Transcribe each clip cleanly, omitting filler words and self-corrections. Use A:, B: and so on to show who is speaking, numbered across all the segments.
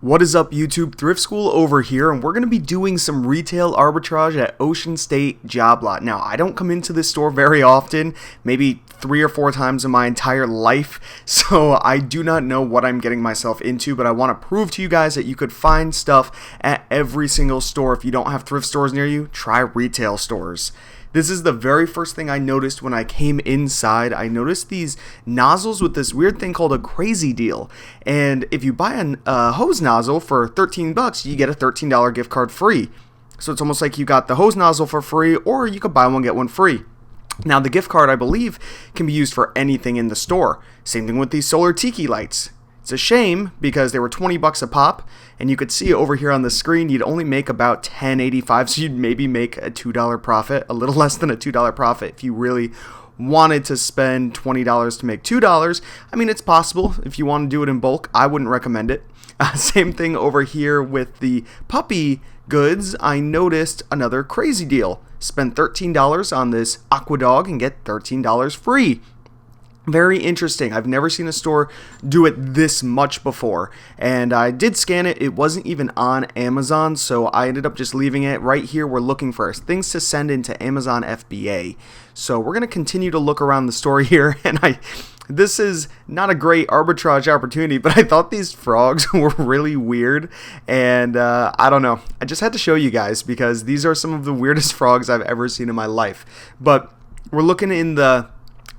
A: What is up, YouTube? Thrift School over here, and we're going to be doing some retail arbitrage at Ocean State Job Lot. Now, I don't come into this store very often, maybe 3 or 4 times in my entire life, so I do not know what I'm getting myself into, but I want to prove to you guys that you could find stuff at every single store. If you don't have thrift stores near you, try retail stores. This is the very first thing I noticed when I came inside. I noticed these nozzles with this weird thing called a crazy deal. And if you buy a hose nozzle for 13 bucks, you get a $13 gift card free. So it's almost like you got the hose nozzle for free, or you could buy one, get one free. Now the gift card, I believe, can be used for anything in the store. Same thing with these solar tiki lights. It's a shame because they were 20 bucks a pop, and you could see over here on the screen you'd only make about $10.85, so you'd maybe make a $2 profit, a little less than a $2 profit if you really wanted to spend $20 to make $2. I mean, it's possible if you want to do it in bulk. I wouldn't recommend it. Same thing over here with the puppy goods. I noticed another crazy deal. Spend $13 on this Aqua Dog and get $13 free. Very interesting. I've never seen a store do it this much before, and I did scan it. It wasn't even on Amazon, so I ended up just leaving it right here. We're looking for things to send into Amazon FBA, so we're going to continue to look around the store here, and this is not a great arbitrage opportunity, but I thought these frogs were really weird, and I don't know. I just had to show you guys because these are some of the weirdest frogs I've ever seen in my life. But we're looking in the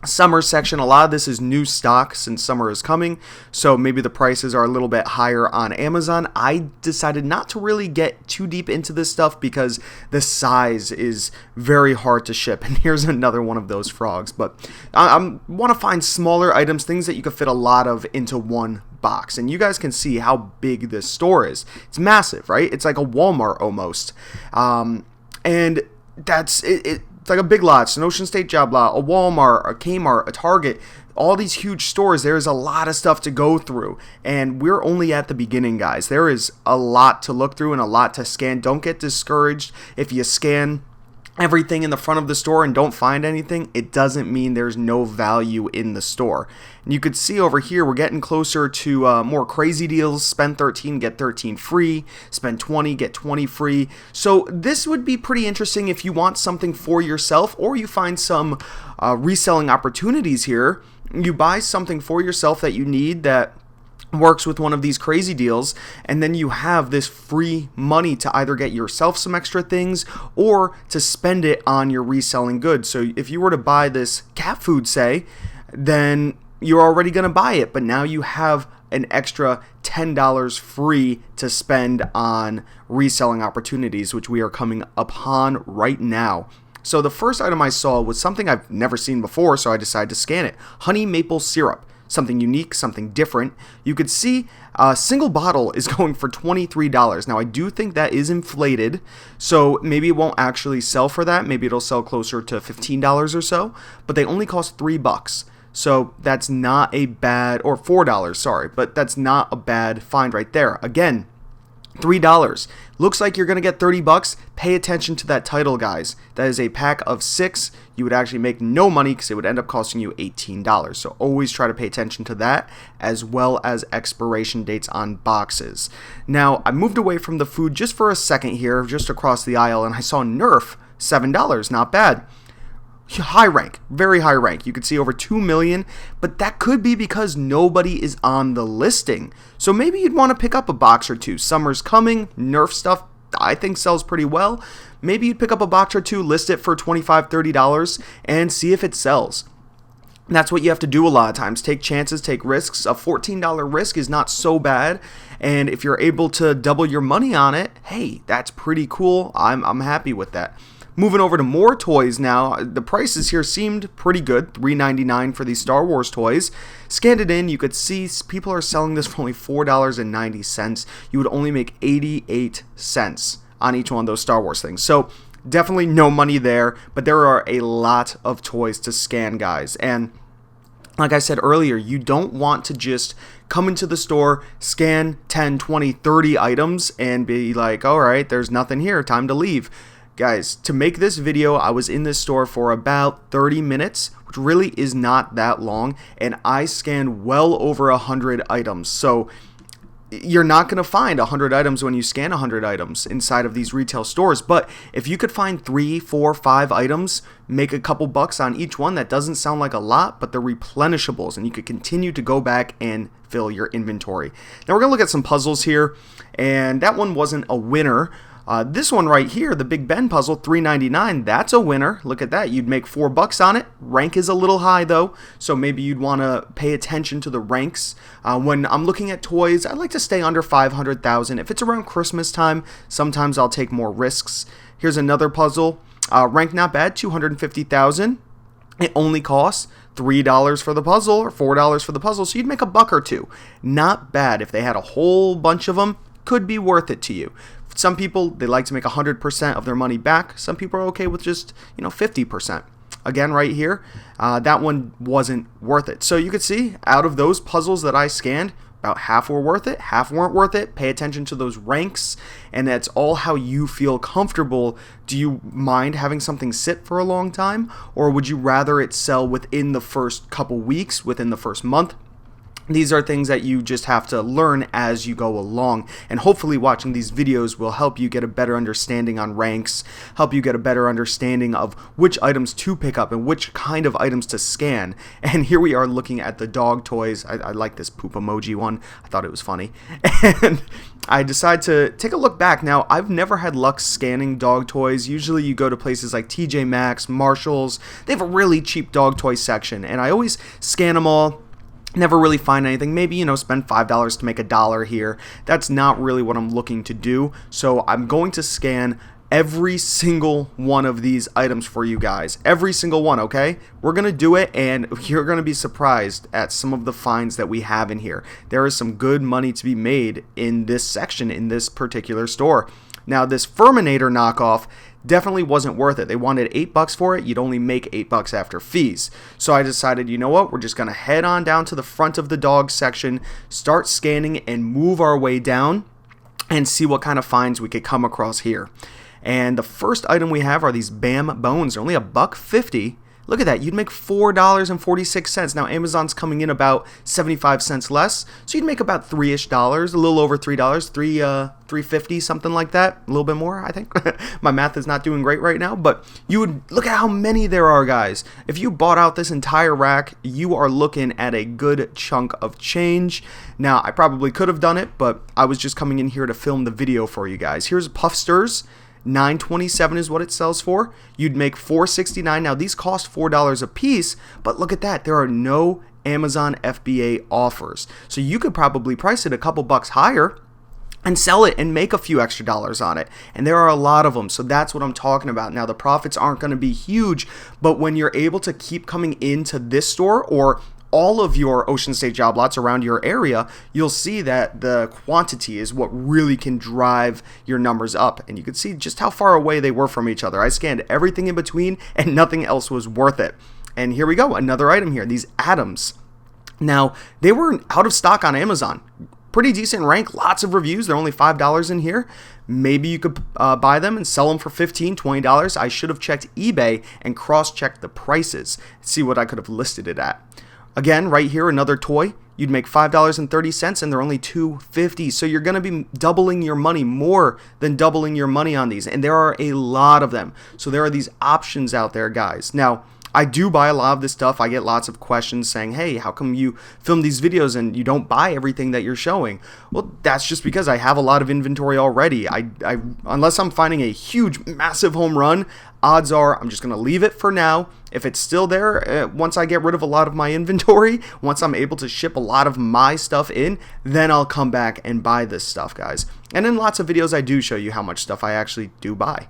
A: summer section. A lot of this is new stock since summer is coming, so maybe the prices are a little bit higher on Amazon. I decided not to really get too deep into this stuff because the size is very hard to ship, and here's another one of those frogs. But I want to find smaller items, things that you could fit a lot of into one box, and you guys can see how big this store is. It's massive, right? It's like a Walmart almost, and that's it. It's like a Big Lots, an Ocean State Job Lot, a Walmart, a Kmart, a Target, all these huge stores. There's a lot of stuff to go through, and we're only at the beginning, guys. There is a lot to look through and a lot to scan. Don't get discouraged if you scan everything in the front of the store and don't find anything. It doesn't mean there's no value in the store. And you could see over here we're getting closer to more crazy deals. Spend 13, get 13 free. Spend 20, get 20 free. So this would be pretty interesting if you want something for yourself, or you find some reselling opportunities here. You buy something for yourself that you need that works with one of these crazy deals, and then you have this free money to either get yourself some extra things or to spend it on your reselling goods. So if you were to buy this cat food, say, then you're already going to buy it, but now you have an extra $10 free to spend on reselling opportunities, which we are coming upon right now. So the first item I saw was something I've never seen before, so I decided to scan it. Honey maple syrup. Something unique, something different. You could see a single bottle is going for $23. Now, I do think that is inflated, so maybe it won't actually sell for that. Maybe it'll sell closer to $15 or so, but they only cost $3. So that's not a bad, or $4, sorry, but that's not a bad find right there. Again, $3. Looks like you're going to get 30 bucks. Pay attention to that title, guys. That is a pack of 6. You would actually make no money because it would end up costing you $18. So always try to pay attention to that, as well as expiration dates on boxes. Now, I moved away from the food just for a second here, just across the aisle, and I saw Nerf, $7. Not bad. High rank, very high rank. You could see over 2 million, but that could be because nobody is on the listing. So maybe you'd want to pick up a box or two. Summer's coming, Nerf stuff I think sells pretty well. Maybe you'd pick up a box or two, list it for $25, $30, and see if it sells. That's what you have to do a lot of times. Take chances, take risks. A $14 risk is not so bad, and if you're able to double your money on it, hey, that's pretty cool. I'm happy with that. Moving over to more toys now. The prices here seemed pretty good. $3.99 for these Star Wars toys. Scanned it in, you could see people are selling this for only $4.90. You would only make 88 cents on each one of those Star Wars things. So definitely no money there, but there are a lot of toys to scan, guys. And like I said earlier, you don't want to just come into the store, scan 10, 20, 30 items, and be like, all right, there's nothing here, time to leave. Guys, to make this video, I was in this store for about 30 minutes, which really is not that long, and I scanned well over 100 items. So you're not going to find 100 items when you scan 100 items inside of these retail stores. But if you could find 3, 4, 5 items, make a couple bucks on each one, that doesn't sound like a lot, but they're replenishables, and you could continue to go back and fill your inventory. Now we're going to look at some puzzles here, and that one wasn't a winner. This one right here, the Big Ben puzzle, $3.99, that's a winner. Look at that. You'd make $4 on it. Rank is a little high though, so maybe you'd want to pay attention to the ranks. When I'm looking at toys, I like to stay under 500,000. If it's around Christmas time, sometimes I'll take more risks. Here's another puzzle. Rank not bad, 250,000. It only costs $3 for the puzzle or $4 for the puzzle, so you'd make $1 or $2. Not bad. If they had a whole bunch of them, could be worth it to you. Some people, they like to make 100% of their money back. Some people are okay with just, 50%. Again, right here, that one wasn't worth it. So you could see, out of those puzzles that I scanned, about half were worth it, half weren't worth it. Pay attention to those ranks, and that's all how you feel comfortable. Do you mind having something sit for a long time, or would you rather it sell within the first couple weeks, within the first month? These are things that you just have to learn as you go along, and hopefully watching these videos will help you get a better understanding on ranks, help you get a better understanding of which items to pick up and which kind of items to scan. And here we are looking at the dog toys. I like this poop emoji one. I thought it was funny. And I decided to take a look back. Now, I've never had luck scanning dog toys. Usually you go to places like TJ Maxx, Marshalls. They have a really cheap dog toy section, and I always scan them all. Never really find anything. Maybe, spend $5 to make $1 here. That's not really what I'm looking to do. So I'm going to scan every single one of these items for you guys. Every single one, okay? We're going to do it, and you're going to be surprised at some of the finds that we have in here. There is some good money to be made in this section, in this particular store. Now, this Furminator knockoff definitely wasn't worth it. They wanted $8 for it. You'd only make $8 after fees. So I decided, you know what? We're just going to head on down to the front of the dog section, start scanning, and move our way down and see what kind of finds we could come across here. And the first item we have are these BAM bones. They're only $1.50. Look at that. You'd make $4.46. Now, Amazon's coming in about 75 cents less, so you'd make about $3-ish, a little over $3, $3.50, something like that. A little bit more, I think. My math is not doing great right now, but you would look at how many there are, guys. If you bought out this entire rack, you are looking at a good chunk of change. Now, I probably could have done it, but I was just coming in here to film the video for you guys. Here's Puffsters. $9.27 is what it sells for. You'd make $4.69. Now these cost $4 a piece, but look at that. There are no Amazon FBA offers. So you could probably price it a couple bucks higher and sell it and make a few extra dollars on it. And there are a lot of them. So that's what I'm talking about. Now the profits aren't going to be huge, but when you're able to keep coming into this store or all of your Ocean State job lots around your area, you'll see that the quantity is what really can drive your numbers up. And you can see just how far away they were from each other. I scanned everything in between and nothing else was worth it. And here we go, another item here, these Atoms. Now, they were out of stock on Amazon. Pretty decent rank, lots of reviews. They're only $5 in here. Maybe you could buy them and sell them for $15, $20. I should have checked eBay and cross-checked the prices, see what I could have listed it at. Again, right here, another toy. You'd make $5.30 and they're only $2.50. So you're going to be doubling your money, more than doubling your money on these. And there are a lot of them. So there are these options out there, guys. Now, I do buy a lot of this stuff. I get lots of questions saying, hey, how come you film these videos and you don't buy everything that you're showing? Well, that's just because I have a lot of inventory already. Unless I'm finding a huge, massive home run, odds are I'm just going to leave it for now. If it's still there, once I get rid of a lot of my inventory, once I'm able to ship a lot of my stuff in, then I'll come back and buy this stuff, guys. And in lots of videos, I do show you how much stuff I actually do buy.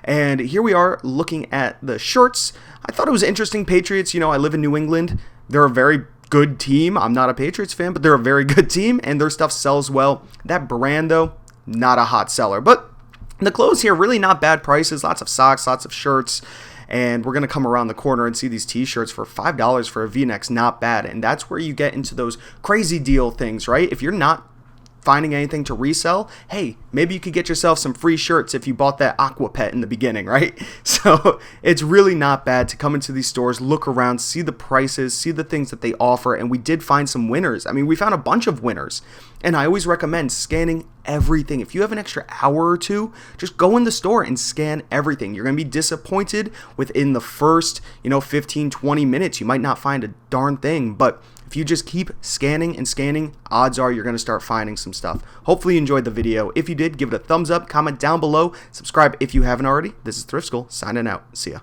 A: And here we are looking at the shirts. I thought it was interesting. Patriots, I live in New England. They're a very good team. I'm not a Patriots fan, but they're a very good team, and their stuff sells well. That brand, though, not a hot seller. But the clothes here, really not bad prices. Lots of socks, lots of shirts. And we're going to come around the corner and see these t-shirts for $5 for a V-neck's not bad. And that's where you get into those crazy deal things, right? If you're not finding anything to resell, hey, maybe you could get yourself some free shirts if you bought that Aqua Pet in the beginning, right? So it's really not bad to come into these stores, look around, see the prices, see the things that they offer, and we did find some winners. I mean, we found a bunch of winners. And I always recommend scanning everything. If you have an extra hour or two, just go in the store and scan everything. You're going to be disappointed within the first, 15, 20 minutes. You might not find a darn thing, but if you just keep scanning and scanning, odds are you're going to start finding some stuff. Hopefully you enjoyed the video. If you did, give it a thumbs up, comment down below, subscribe if you haven't already. This is Thrift School signing out. See ya.